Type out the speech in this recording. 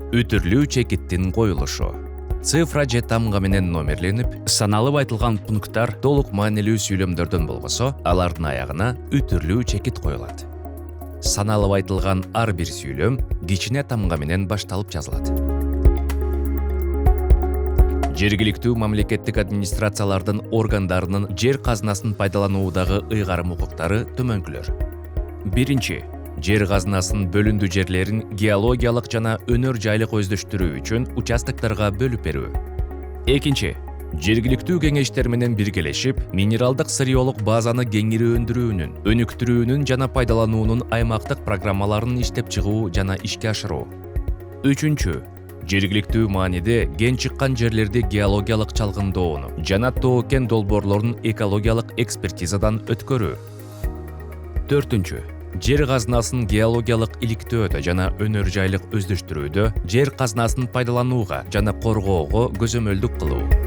Үтүрлүү чекиттин коюлушу. Цифра же тамга менен номерленип, саналып айтылган пункттар толук маанилүү сүйлөмдөрдөн болгосо, алардын аягына үтүрлүү чекит коюлат. Саналып айтылган ар бир сүйлөм кичине тамга менен башталып жазылат. Жергиликтүү мамлекеттик администрациялардын органдарынын жер казынасын пайдалануудагы ыйгарым укуктары төмөнкүлөр. Биринчи, жер казынасын бөлүндүү жерлерин геологиялык жана өнөр жайлык өздөштүрүү үчүн участокторго бөлүп берүү. Экинчи, жергиликтүү кеңештер менен биргелешип, минералдык сырьеолук базаны кеңирөөндүрүүнүн, өнүктүрүүнүн жана пайдалануунун аймактык программаларын иштеп чыгуу жана ишке ашыруу. Үчүнчү, жергиликтүү мааниде кен чыккан жерлерди геологиялык чалгындоону жана тоо-кен долбоорлорун экологиялык экспертизадан өткөрүү. Төртүнчү, жер казынасын геологиялык иликтөөдө жана өнөр жайлык өздөштүрүүдө жер казынасын пайдаланууга жана коргоого көзөмөлдүк кылуу.